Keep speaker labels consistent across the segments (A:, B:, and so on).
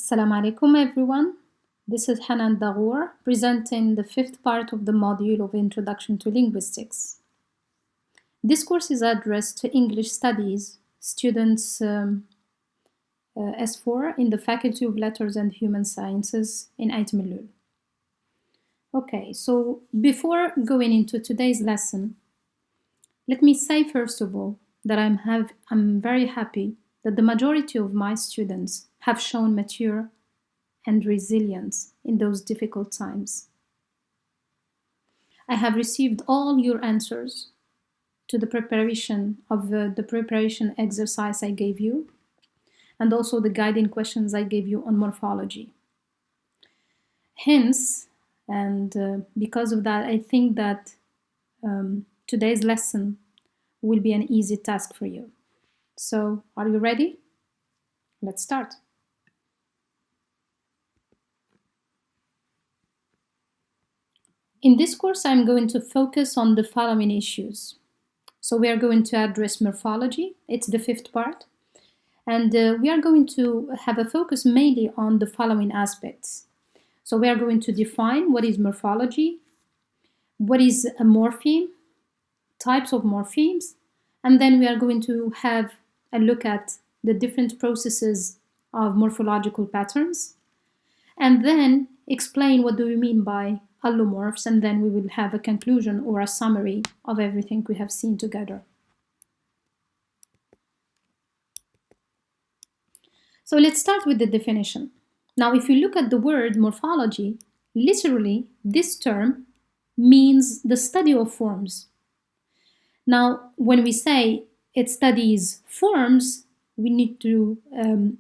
A: Assalamu alaikum everyone. This is Hanane Darhour presenting the fifth part of the module of Introduction to Linguistics. This course is addressed to English Studies students S4 in the Faculty of Letters and Human Sciences in Ait Millul. Okay, so before going into today's lesson, let me say first of all that I'm very happy that the majority of my students have shown mature and resilience in those difficult times. I have received all your answers to the preparation of the preparation exercise I gave you, and also the guiding questions I gave you on morphology. Hence, and because of that, I think that today's lesson will be an easy task for you. So, are you ready? Let's start. In this course, I'm going to focus on the following issues. So we are going to address morphology. It's the fifth part. And we are going to have a focus mainly on the following aspects. So we are going to define what is morphology, what is a morpheme, types of morphemes, and then we are going to have a look at the different processes of morphological patterns, and then explain what do we mean by allomorphs, and then we will have a conclusion or a summary of everything we have seen together. So let's start with the definition. Now, if you look at the word morphology, literally this term means the study of forms. Now, when we say it studies forms, we need to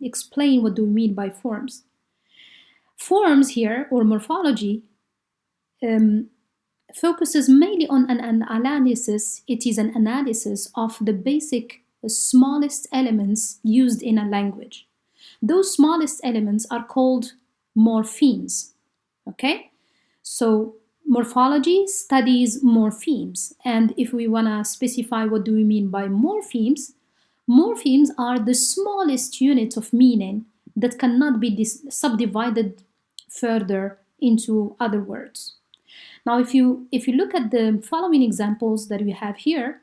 A: explain what do we mean by forms. Forms here, or morphology, focuses mainly on an analysis. It is an analysis of the basic, smallest elements used in a language. Those smallest elements are called morphemes, okay? So morphology studies morphemes, and if we want to specify what do we mean by morphemes, morphemes are the smallest unit of meaning that cannot be subdivided further into other words. Now, if you look at the following examples that we have here,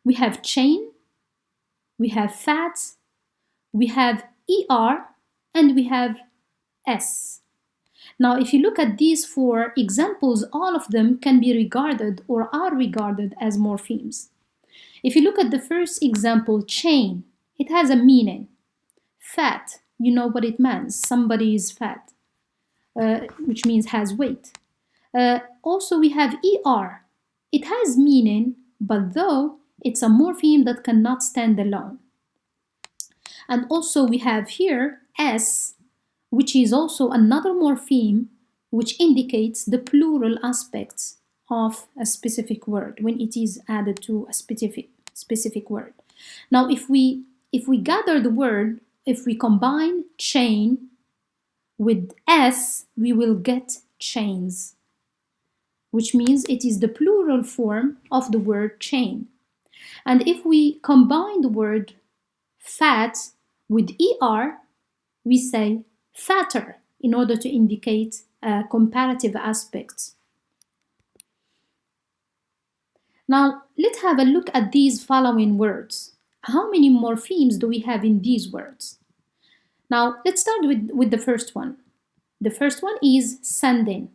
A: we have chain, we have fat, we have ER, and we have S. Now, if you look at these four examples, all of them can be regarded or are regarded as morphemes. If you look at the first example, chain, it has a meaning. Fat, you know what it means. Somebody is fat, which means has weight. Also, we have ER. It has meaning, but though it's a morpheme that cannot stand alone. And also we have here S, which is also another morpheme which indicates the plural aspects of a specific word when it is added to a specific word. Now, if we gather the word, if we combine chain with S, we will get chains, which means it is the plural form of the word chain. And if we combine the word fat with ER, we say fatter in order to indicate comparative aspects. Now, let's have a look at these following words. How many morphemes do we have in these words? Now, let's start with the first one. The first one is sending.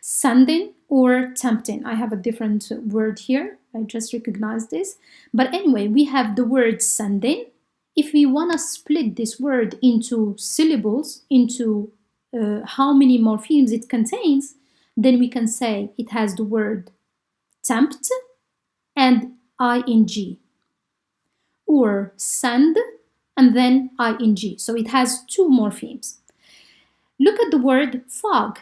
A: Sending or tempting. I have a different word here. I just recognized this. But anyway, we have the word sending. If we want to split this word into syllables, into how many morphemes it contains, then we can say it has the word tempt and ing, or send and then ing. So it has two morphemes. Look at the word fog.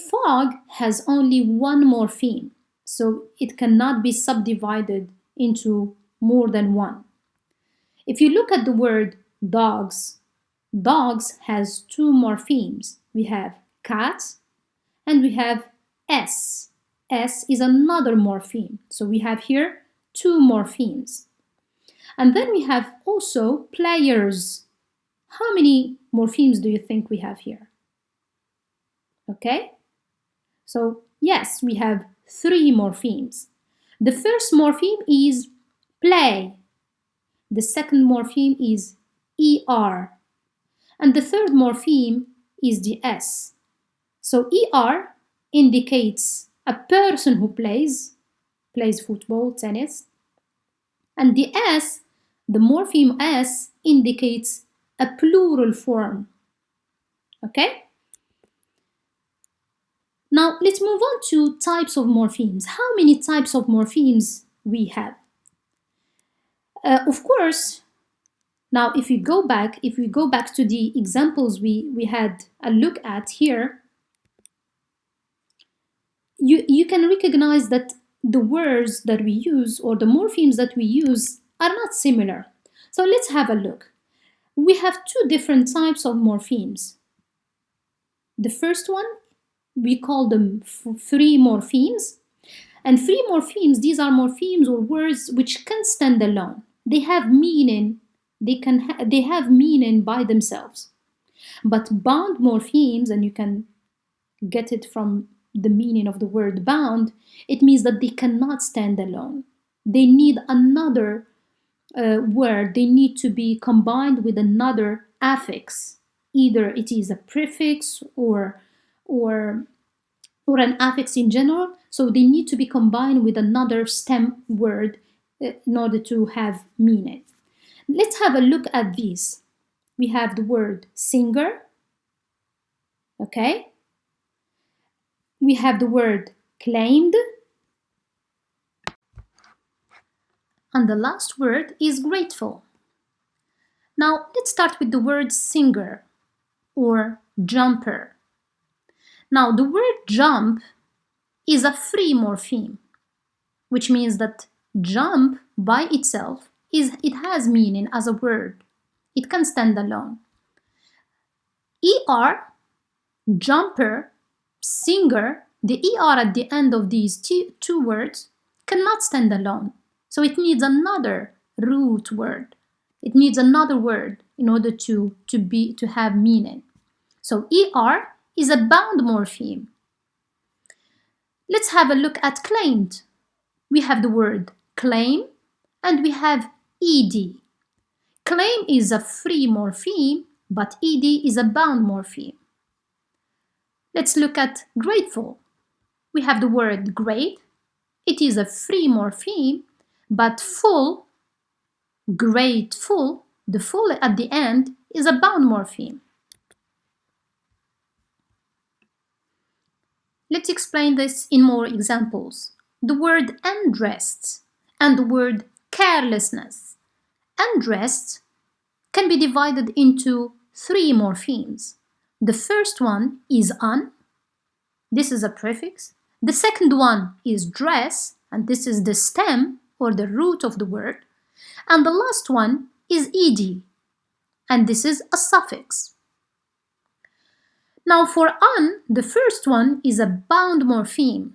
A: Fog has only one morpheme, so it cannot be subdivided into more than one. If you look at the word dogs, dogs has two morphemes. We have cat and we have S. S is another morpheme, so we have here two morphemes. And then we have also players. How many morphemes do you think we have here? Okay, so yes, we have 3 morphemes. The first morpheme is play. The second morpheme is ER. And the third morpheme is the S. So ER indicates a person who plays football, tennis. And the S, the morpheme S, indicates a plural form. Okay? Now let's move on to types of morphemes. How many types of morphemes we have? Of course, now if we go back to the examples we had a look at here, you can recognize that the words that we use or the morphemes that we use are not similar. So let's have a look. We have 2 different types of morphemes. The first one, we call them free morphemes. And free morphemes, these are morphemes or words which can stand alone. They have meaning, they have meaning by themselves. But bound morphemes, and you can get it from the meaning of the word bound, it means that they cannot stand alone. They need another word, they need to be combined with another affix. Either it is a prefix or an affix in general, so they need to be combined with another stem word in order to have meaning. Let's have a look at these. We have the word singer, okay? We have the word claimed, and the last word is grateful. Now let's start with the word singer or jumper. Now the word jump is a free morpheme, which means that jump by itself it has meaning as a word. It can stand alone. ER, jumper, singer, the ER at the end of these two words cannot stand alone. So it needs another root word. It needs another word in order to have meaning. So ER is a bound morpheme. Let's have a look at claimed. We have the word claim and we have ED. Claim is a free morpheme, but ED is a bound morpheme. Let's look at grateful. We have the word great. It is a free morpheme, but full, grateful, the full at the end is a bound morpheme. Let's explain this in more examples. The word undressed and the word carelessness. Undressed can be divided into 3 morphemes. The first one is un. This is a prefix. The second one is dress, and this is the stem or the root of the word. And the last one is ed, and this is a suffix. Now for un, the first one is a bound morpheme.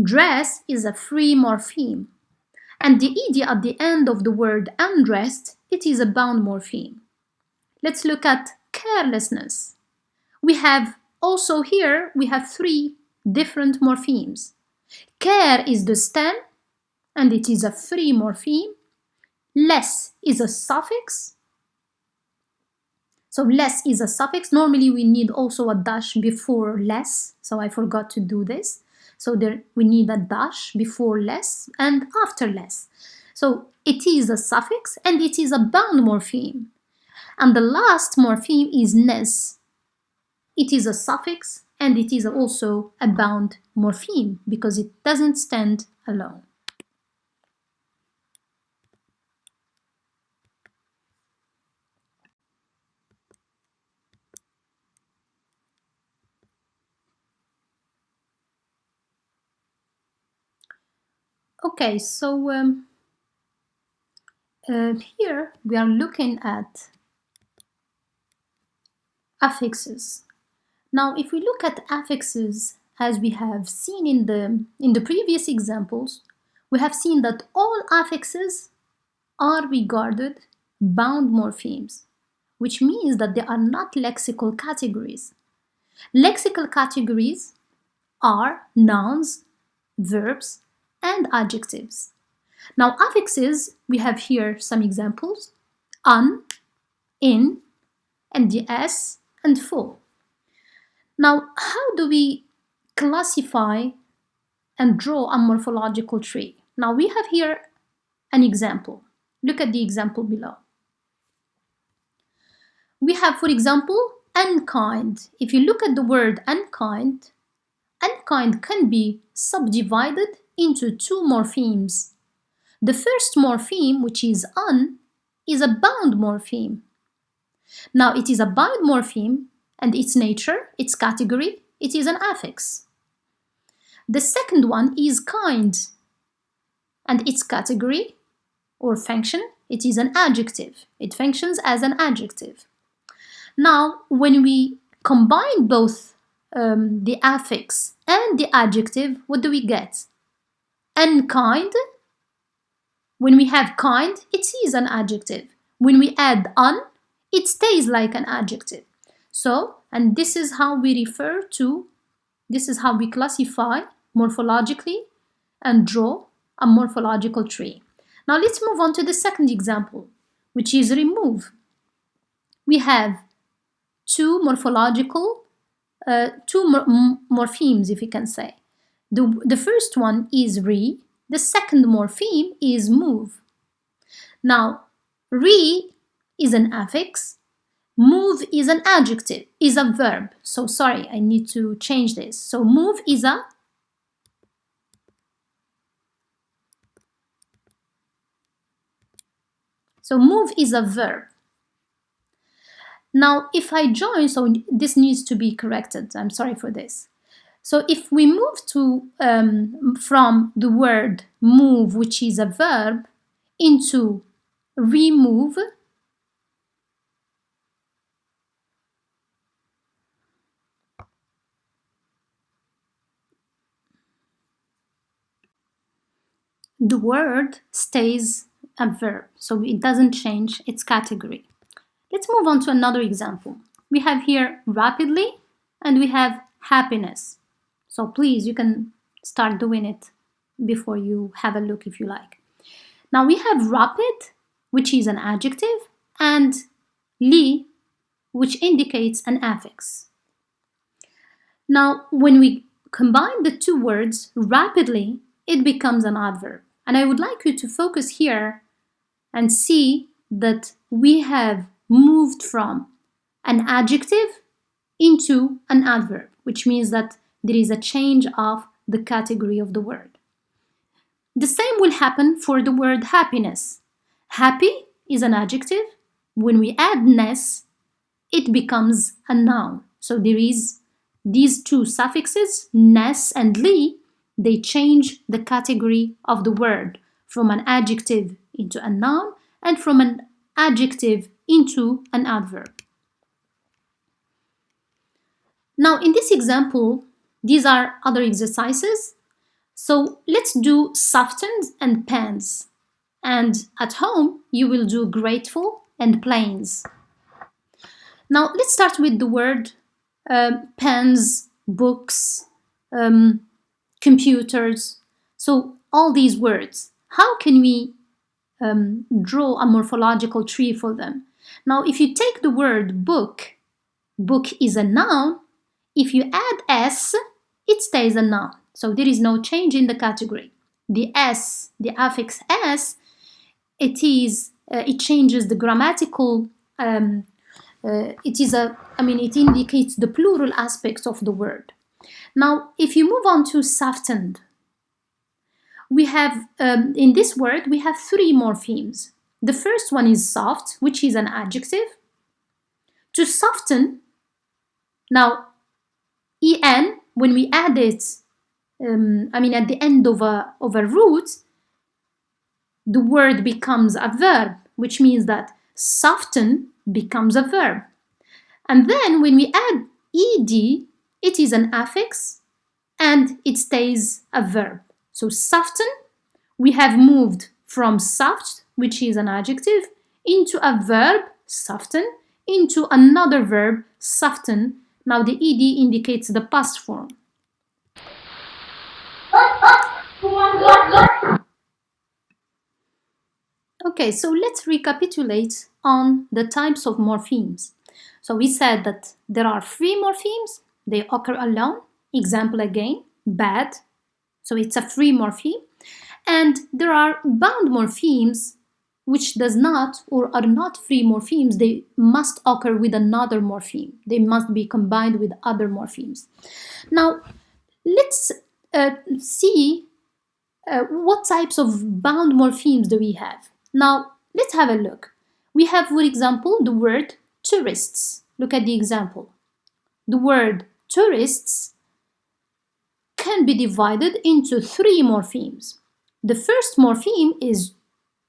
A: Dress is a free morpheme. And the ed at the end of the word undressed, it is a bound morpheme. Let's look at carelessness. We have 3 different morphemes. Care is the stem, and it is a free morpheme. Less is a suffix. So less is a suffix. Normally we need also a dash before less, so I forgot to do this. So we need a dash before less and after less. So it is a suffix and it is a bound morpheme. And the last morpheme is ness. It is a suffix and it is also a bound morpheme because it doesn't stand alone. Okay, so here we are looking at affixes. Now, if we look at affixes as we have seen in the previous examples, we have seen that all affixes are regarded bound morphemes, which means that they are not lexical categories. Lexical categories are nouns, verbs, and adjectives. Now, affixes, we have here some examples: on, in, and the s, and full. Now, how do we classify and draw a morphological tree? Now, we have here an example. Look at the example below. We have, for example, unkind. If you look at the word unkind, unkind can be subdivided into two morphemes. The first morpheme, which is un, is a bound morpheme. Now, it is a bound morpheme, and its nature, its category, it is an affix. The second one is kind, and its category or function, it is an adjective. It functions as an adjective. Now, when we combine both the affix and the adjective, what do we get? Unkind. When we have kind, it is an adjective. When we add un, it stays like an adjective. So, and this is how we classify morphologically and draw a morphological tree. Now let's move on to the second example, which is remove. We have two morphological, morphemes, if you can say. The first one is re, the second morpheme is move. Now, re is an affix, move is an adjective, is a verb. So sorry, I need to change this. So move is a verb. Now, if I join, so this needs to be corrected. I'm sorry for this. So if we move to from the word move, which is a verb, into remove, the word stays a verb, so it doesn't change its category. Let's move on to another example. We have here rapidly and we have happiness. So please, you can start doing it before you have a look if you like. Now we have rapid, which is an adjective, and li, which indicates an affix. Now, when we combine the two words rapidly, it becomes an adverb. And I would like you to focus here and see that we have moved from an adjective into an adverb, which means that there is a change of the category of the word. The same will happen for the word happiness. Happy is an adjective. When we add ness, it becomes a noun. So there is these two suffixes, ness and li, they change the category of the word from an adjective into a noun and from an adjective into an adverb. Now, in this example, these are other exercises. So let's do softened and pens. And at home, you will do grateful and planes. Now, let's start with the word pens, books, computers. So all these words, how can we draw a morphological tree for them? Now, if you take the word book, book is a noun. If you add s, it stays a noun. So there is no change in the category. The s, the affix s, it changes the grammatical. It indicates the plural aspects of the word. Now, if you move on to softened, we have in this word we have three morphemes. The first one is soft, which is an adjective. To soften, now en, when we add it, at the end of a root, the word becomes a verb, which means that soften becomes a verb. And then when we add ed, it is an affix and it stays a verb. So soften, we have moved from soft, which is an adjective, into a verb, soften, into another verb, soften. Now the ed indicates the past form. Okay, so let's recapitulate on the types of morphemes. So we said that there are free morphemes, they occur alone. Example again, bad. So it's a free morpheme. And there are bound morphemes, which does not or are not free morphemes. They must occur with another morpheme. They must be combined with other morphemes. Now, let's see what types of bound morphemes do we have. Now, let's have a look. We have, for example, the word tourists. Look at the example. The word tourists can be divided into three morphemes. The first morpheme is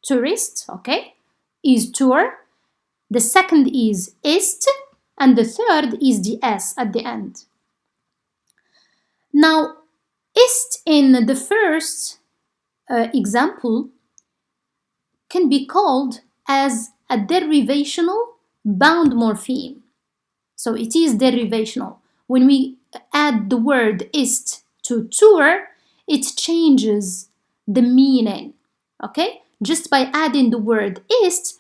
A: tourist, okay, is tour. The second is ist, and the third is the s at the end. Now, ist in the first example can be called as a derivational bound morpheme. So it is derivational. When we add the word ist to tour, it changes the meaning, okay? Just by adding the word ist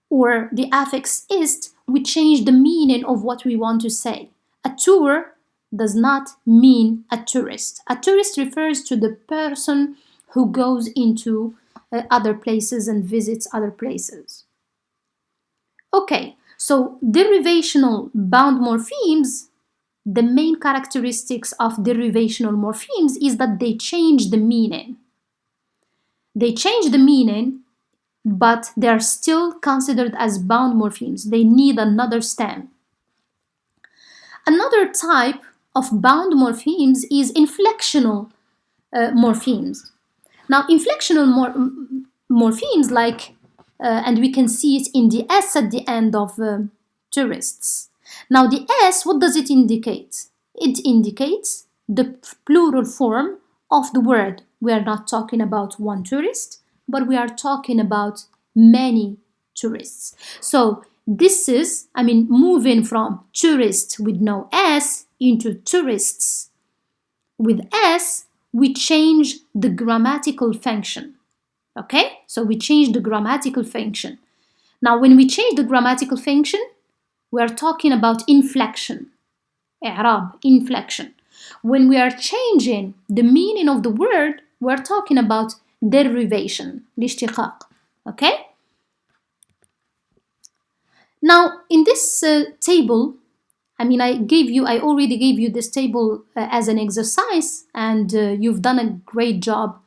A: or the affix ist, we change the meaning of what we want to say. A tour does not mean a tourist. A tourist refers to the person who goes into other places and visits other places. Okay, so derivational bound morphemes, the main characteristics of derivational morphemes is that they change the meaning. They change the meaning, but they are still considered as bound morphemes. They need another stem. Another type of bound morphemes is inflectional morphemes. Now, inflectional morphemes, like, and we can see it in the S at the end of tourists. Now, the S, what does it indicate? It indicates the plural form of the word. We are not talking about one tourist, but we are talking about many tourists. So this is, moving from tourist with no S into tourists with S, we change the grammatical function. Okay? So we change the grammatical function. Now, when we change the grammatical function, we are talking about inflection. إعراب, inflection. When we are changing the meaning of the word, we are talking about derivation, الاشتقاق. Okay? Now, in this table, I already gave you this table as an exercise, and you've done a great job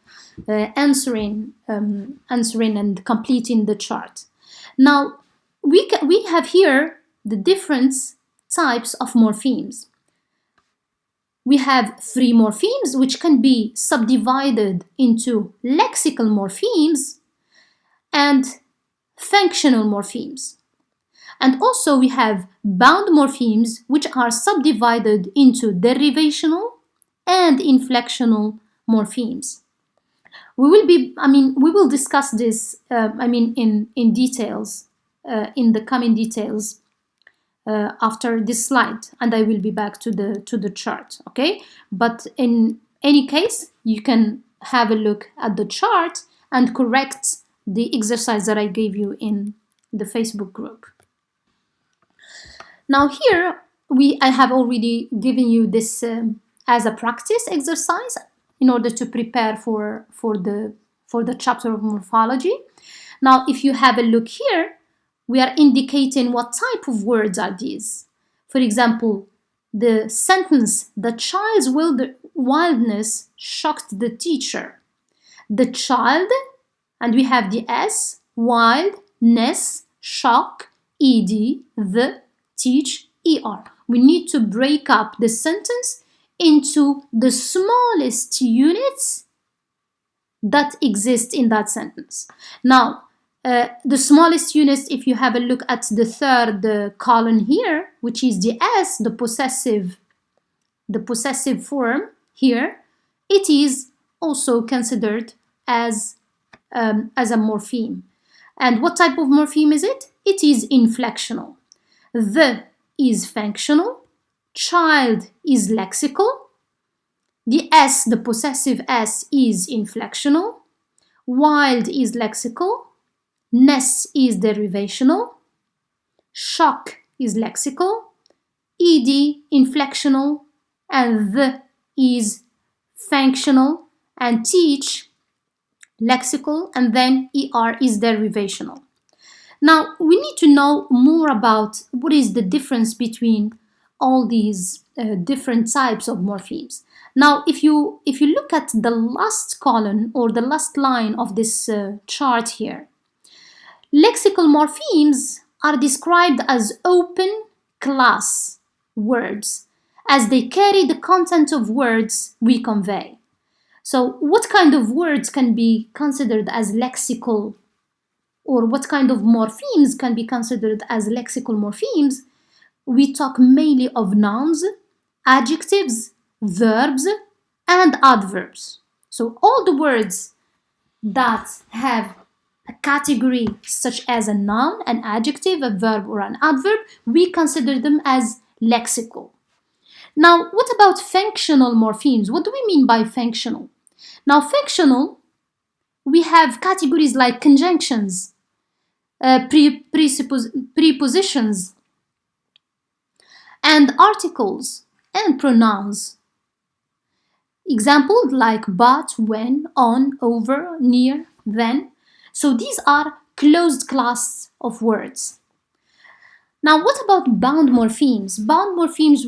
A: answering and completing the chart. Now, we have here the different types of morphemes. We have free morphemes, which can be subdivided into lexical morphemes and functional morphemes. And also we have bound morphemes, which are subdivided into derivational and inflectional morphemes. We will discuss this, in details, in the coming details after this slide, and I will be back to the chart, okay? But in any case, you can have a look at the chart and correct the exercise that I gave you in the Facebook group. Now here, I have already given you this as a practice exercise in order to prepare for the chapter of morphology. Now, if you have a look here, we are indicating what type of words are these. For example, the sentence, the child's wildness shocked the teacher. The child, and we have the S, wildness, shock, ed, the, teach, er. We need to break up the sentence into the smallest units that exist in that sentence. Now, the smallest units, if you have a look at the third column here, which is the S, the possessive form here, it is also considered as a morpheme. And what type of morpheme is it? It is inflectional. The is functional. Child is lexical. The S, the possessive S, is inflectional. Wild is lexical. Ness is derivational. Shock is lexical. Ed inflectional. And the is functional. And teach lexical. And then er is derivational. Now we need to know more about what is the difference between all these different types of morphemes. Now, if you look at the last column or the last line of this chart here, lexical morphemes are described as open class words, as they carry the content of words we convey. So what kind of words can be considered as lexical, or what kind of morphemes can be considered as lexical morphemes? We talk mainly of nouns, adjectives, verbs, and adverbs. So all the words that have a category such as a noun, an adjective, a verb, or an adverb, we consider them as lexical. Now, what about functional morphemes? What do we mean by functional? Now, functional, we have categories like conjunctions, prepositions, and articles and pronouns. Examples like but, when, on, over, near, then. So these are closed class of words. Now, what about bound morphemes? Bound morphemes,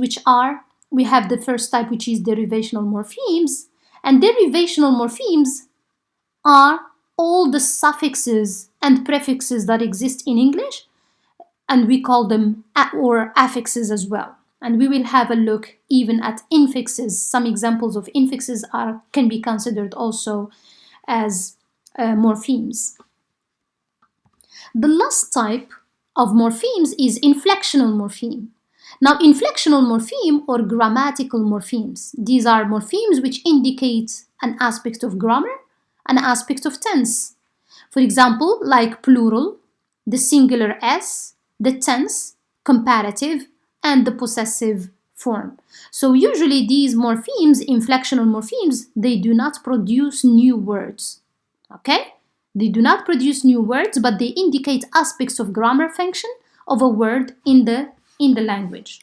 A: we have the first type, which is derivational morphemes. And derivational morphemes are all the suffixes and prefixes that exist in English, and we call them or affixes as well. And we will have a look even at infixes. Some examples of infixes can be considered also as morphemes. The last type of morphemes is inflectional morpheme. Now, inflectional morpheme or grammatical morphemes, these are morphemes which indicate an aspect of grammar, an aspect of tense. For example, like plural, the singular S, the tense, comparative, and the possessive form. So usually these morphemes, inflectional morphemes, they do not produce new words. Okay? They do not produce new words, but they indicate aspects of grammar function of a word in the language.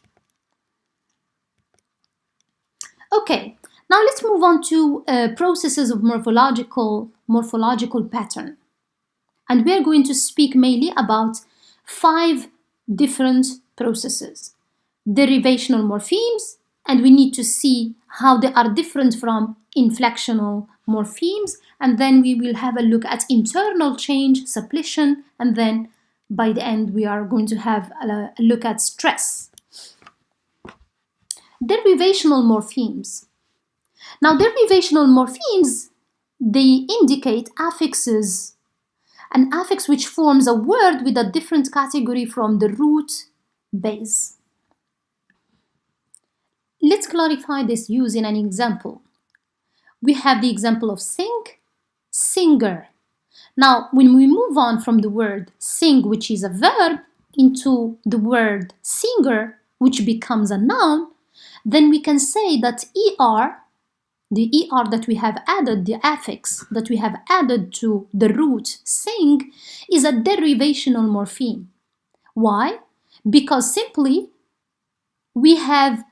A: Okay, now let's move on to processes of morphological pattern. And we are going to speak mainly about 5 different processes. Derivational morphemes, and we need to see how they are different from inflectional morphemes, and then we will have a look at internal change, suppletion, and then by the end we are going to have a look at stress. Derivational morphemes. Now, derivational morphemes, they indicate affixes, an affix which forms a word with a different category from the root base. Let's clarify this using an example. We have the example of sing, singer. Now, when we move on from the word sing, which is a verb, into the word singer, which becomes a noun, then we can say that ER, the ER that we have added, the affix that we have added to the root sing, is a derivational morpheme. Why? Because simply we have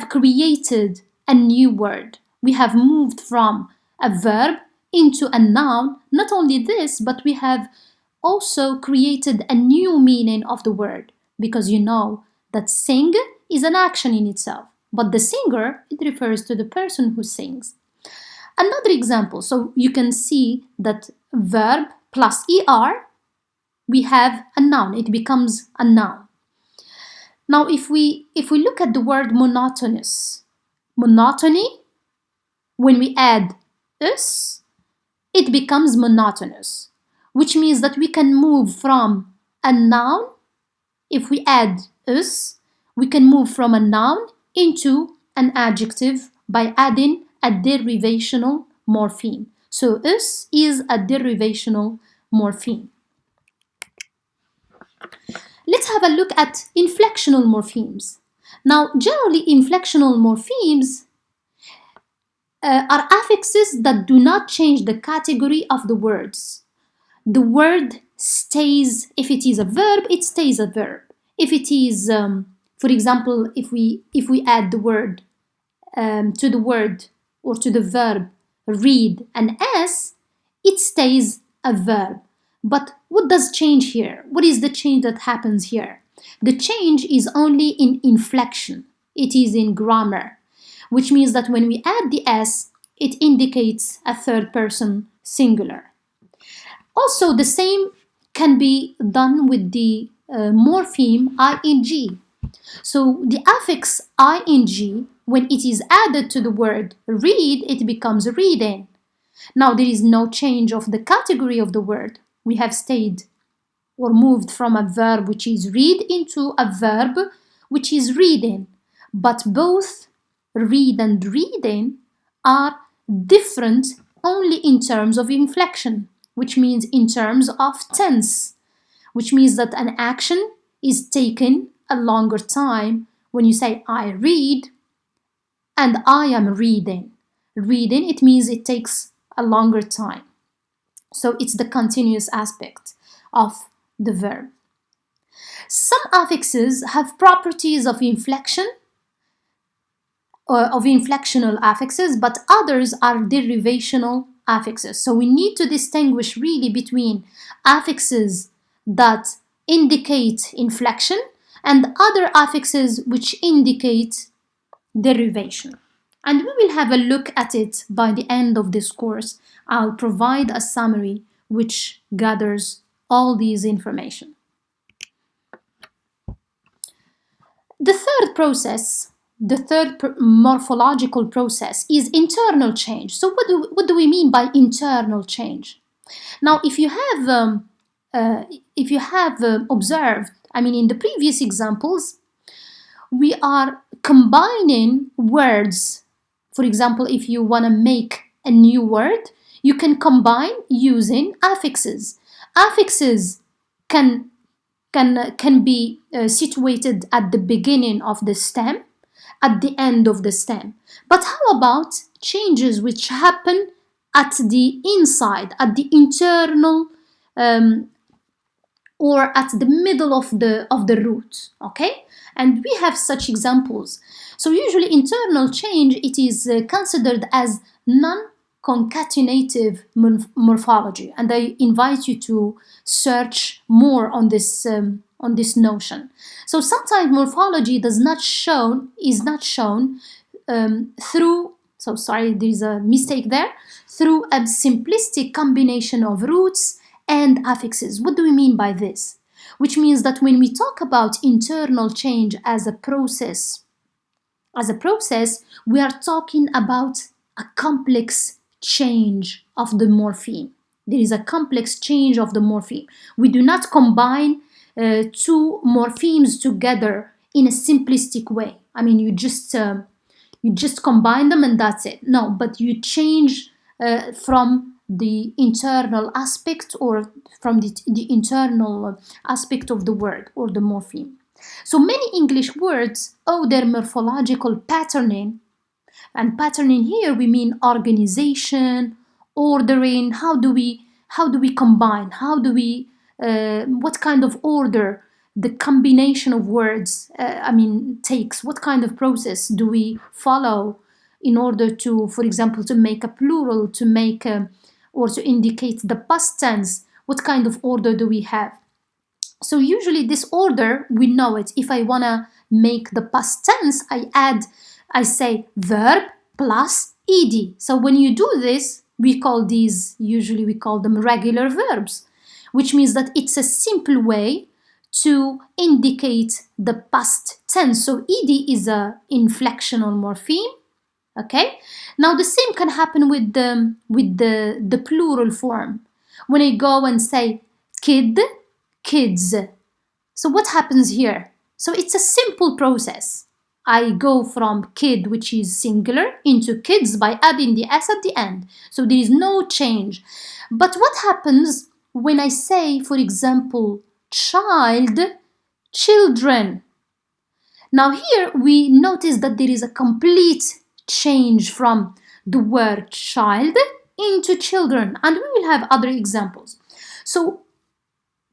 A: created a new word. We have moved from a verb into a noun. Not only this, but we have also created a new meaning of the word, because you know that sing is an action in itself, but the singer, it refers to the person who sings. Another example, so you can see that verb plus ER, we have a noun, it becomes a noun. Now, if we look at the word monotonous, monotony, when we add us, it becomes monotonous, which means that we can move from a noun. If we add us, we can move from a noun into an adjective by adding a derivational morpheme. So us is a derivational morpheme. Let's have a look at inflectional morphemes. Now, generally, inflectional morphemes are affixes that do not change the category of the words. The word stays, if it is a verb, it stays a verb. If it is, for example, if we add the word to the word or to the verb read an S, it stays a verb. But what does change here? What is the change that happens here? The change is only in inflection. It is in grammar, which means that when we add the S, it indicates a third person singular. Also, the same can be done with the morpheme ing. So the affix ing, when it is added to the word read, it becomes reading. Now there is no change of the category of the word. We have stayed or moved from a verb which is read into a verb which is reading. But both read and reading are different only in terms of inflection, which means in terms of tense, which means that an action is taken a longer time when you say I read and I am reading. Reading, it means it takes a longer time. So it's the continuous aspect of the verb. Some affixes have properties of inflection or of inflectional affixes, but others are derivational affixes. So we need to distinguish really between affixes that indicate inflection and other affixes which indicate derivation. And we will have a look at it by the end of this course. I'll provide a summary which gathers all these information. The third process, the third morphological process, is internal change. So what do we mean by internal change? Now, if you have observed, I mean, in the previous examples, we are combining words. For example, if you want to make a new word, you can combine using affixes. Affixes can be situated at the beginning of the stem, at the end of the stem. But how about changes which happen at the inside, at the internal or at the middle of the root, okay? And we have such examples. So usually internal change, it is considered as non-concatenative morphology, and I invite you to search more on this notion. So sometimes morphology is not shown through, so sorry, there's a mistake there, through a simplistic combination of roots and affixes. What do we mean by this? Which means that when we talk about internal change as a process, we are talking about a complex change of the morpheme. There is a complex change of the morpheme. We do not combine two morphemes together in a simplistic way. I mean, you just combine them and that's it. No, but you change from the internal aspect or from the internal aspect of the word or the morpheme. So many English words owe their morphological patterning, and patterning here we mean organization, ordering. How do we combine? How do we what kind of order the combination of words takes? What kind of process do we follow in order to, for example, to make a plural, to make or to indicate the past tense? What kind of order do we have? So usually this order, we know it. If I want to make the past tense, I say verb plus ed. So when you do this, we call them regular verbs, which means that it's a simple way to indicate the past tense. So ed is a inflectional morpheme. Okay. Now the same can happen with the plural form. When I go and say kid, kids. So what happens here? So it's a simple process. I go from kid, which is singular, into kids by adding the s at the end. So there is no change. But what happens when I say, for example, child, children. Now here we notice that there is a complete change from the word child into children, and we will have other examples. So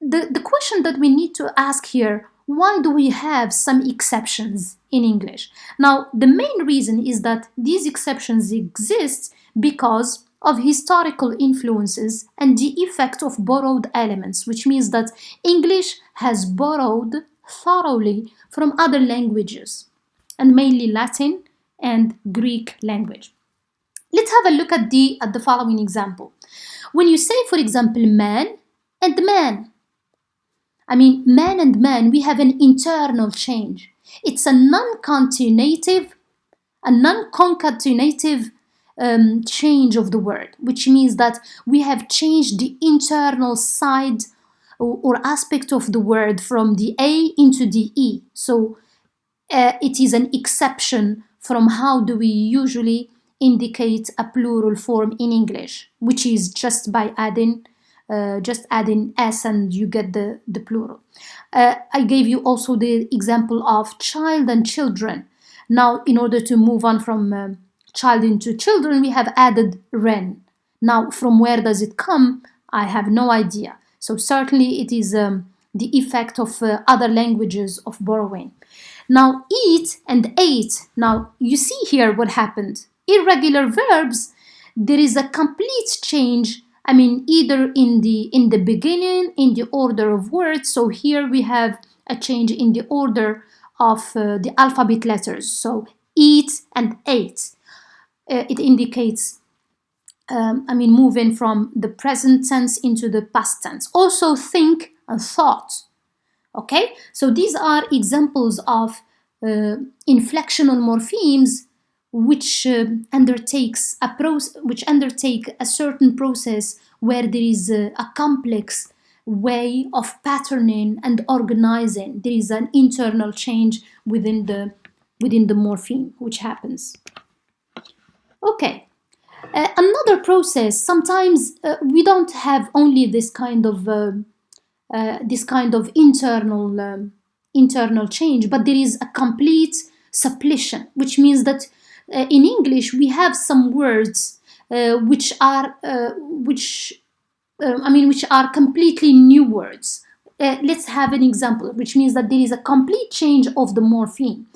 A: the question that we need to ask here, why do we have some exceptions in English? Now, the main reason is that these exceptions exist because of historical influences and the effect of borrowed elements, which means that English has borrowed thoroughly from other languages, and mainly Latin and Greek language. Let's have a look at the following example. When you say, for example, man and man, man and man, we have an internal change. It's a non-concatenative change of the word, which means that we have changed the internal side or aspect of the word from the A into the E. So it is an exception from how do we usually indicate a plural form in English, which is just by adding s and you get the plural. I gave you also the example of child and children. Now, in order to move on from child into children, we have added ren. Now, from where does it come? I have no idea. So certainly it is the effect of other languages of borrowing. Now, eat and ate. Now, you see here what happened. Irregular verbs, there is a complete change. Either in the beginning, in the order of words. So here we have a change in the order of the alphabet letters. So eat and ate. It indicates, moving from the present tense into the past tense. Also think and thought. Okay, so these are examples of inflectional morphemes which undertake a certain process where there is a complex way of patterning and organizing. There is an internal change within the morpheme which happens. Okay, another process. Sometimes we don't have only this kind of internal change, but there is a complete suppletion, which means that in English we have some words which are completely new words. Let's have an example, which means that there is a complete change of the morpheme.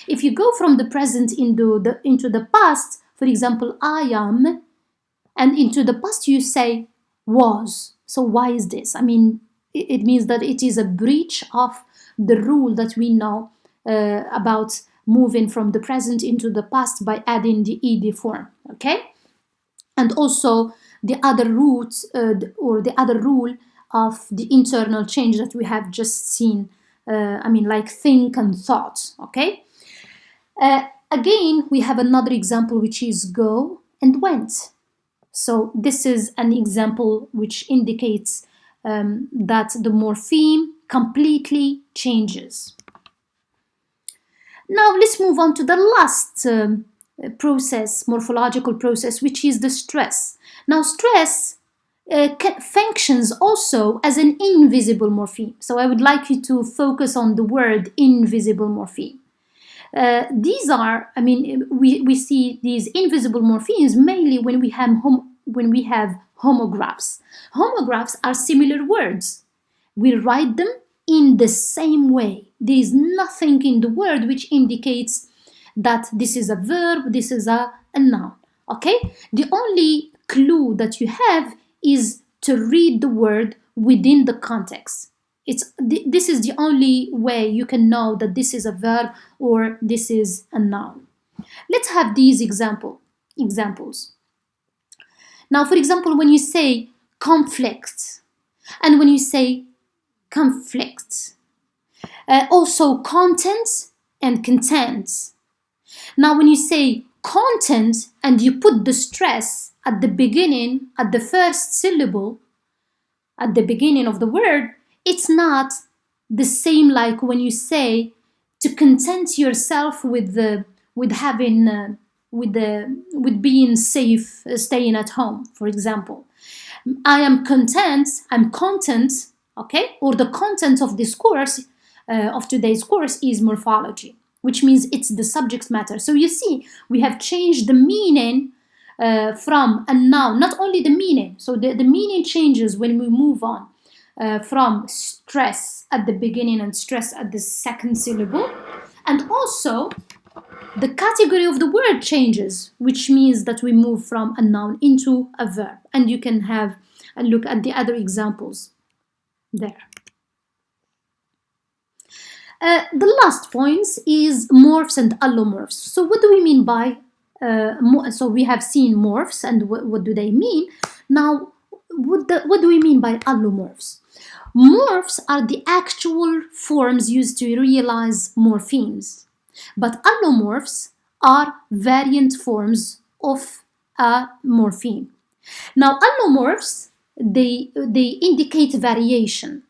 A: If you go from the present into the past, for example, I am, and into the past you say was. So why is this? It means that it is a breach of the rule that we know about moving from the present into the past by adding the ed form. Okay, and also the other root or the other rule of the internal change that we have just seen. Like think and thought. Okay. Again, we have another example, which is go and went. So this is an example which indicates that the morpheme completely changes. Now let's move on to the last morphological process, which is the stress. Now stress functions also as an invisible morpheme. So I would like you to focus on the word invisible morpheme. These are, we see these invisible morphemes mainly when we have homographs. Homographs are similar words. We write them in the same way. There is nothing in the word which indicates that this is a verb, this is a noun. Okay? The only clue that you have is to read the word within the context. This is the only way you can know that this is a verb or this is a noun. Let's have these examples. Now, for example, when you say conflict and when you say conflict, also content and content. Now, when you say content and you put the stress at the beginning, at the first syllable, at the beginning of the word, it's not the same like when you say to content yourself with being safe, staying at home, for example. I'm content, okay? Or the content of this course, of today's course is morphology, which means it's the subject matter. So you see, we have changed the meaning from a noun, not only the meaning. So the meaning changes when we move on from stress at the beginning and stress at the second syllable. And also, the category of the word changes, which means that we move from a noun into a verb. And you can have a look at the other examples there. The last point is morphs and allomorphs. So what do we mean by, so we have seen morphs and what do they mean? Now, what do we mean by allomorphs? Morphs are the actual forms used to realize morphemes, but allomorphs are variant forms of a morpheme. Now, allomorphs, they indicate variation.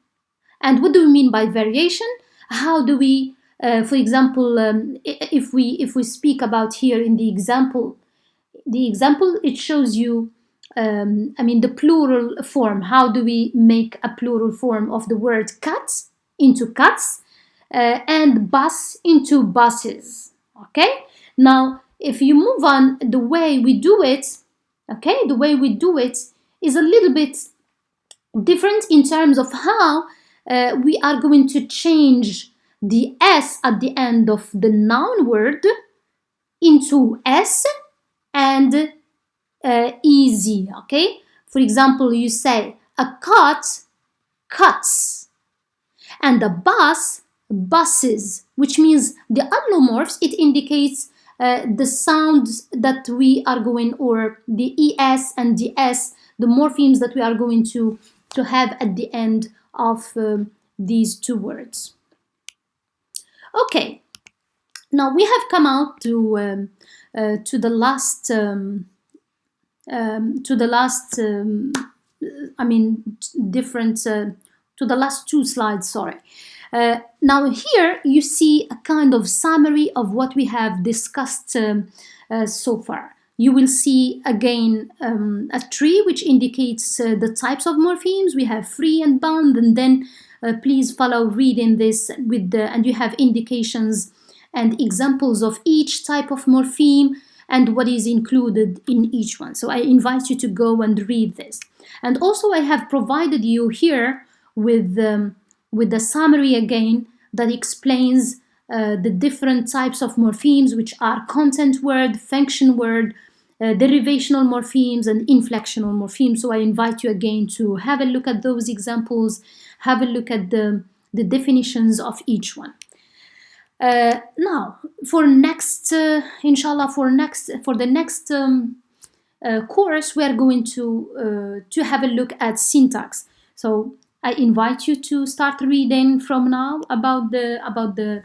A: And what do we mean by variation? How do we, for example, if we speak about here in the example, it shows you, the plural form. How do we make a plural form of the word cat into cats and bus into buses? Okay. Now, if you move on, the way we do it, is a little bit different in terms of how we are going to change the S at the end of the noun word into S and EZ, okay? For example, you say a cat, cuts, and a bus, buses, which means the allomorphs, it indicates the sounds that we are going, or the ES and the S, the morphemes that we are going to have at the end of these two words. Okay, now we have come out to the last two slides. Sorry. Now here you see a kind of summary of what we have discussed so far. You will see again a tree which indicates the types of morphemes. We have free and bound, and then please follow reading this and you have indications and examples of each type of morpheme and what is included in each one. So I invite you to go and read this. And also I have provided you here with the summary again that explains the different types of morphemes, which are content word, function word, derivational morphemes, and inflectional morphemes. So I invite you again to have a look at those examples, have a look at the definitions of each one. Now, for next, inshallah, for the next course, we are going to have a look at syntax. So I invite you to start reading from now about the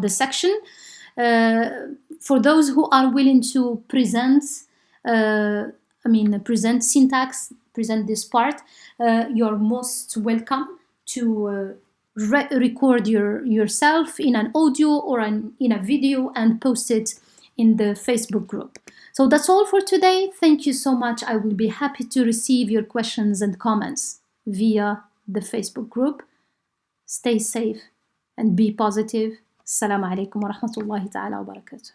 A: section. For those who are willing to present, present syntax, present this part, you're most welcome to record yourself in an audio or in a video and post it in the Facebook group. So that's all for today. Thank you so much. I will be happy to receive your questions and comments via the Facebook group. Stay safe and be positive. Assalamu alaikum wa rahmatullahi ta'ala wa barakatuh.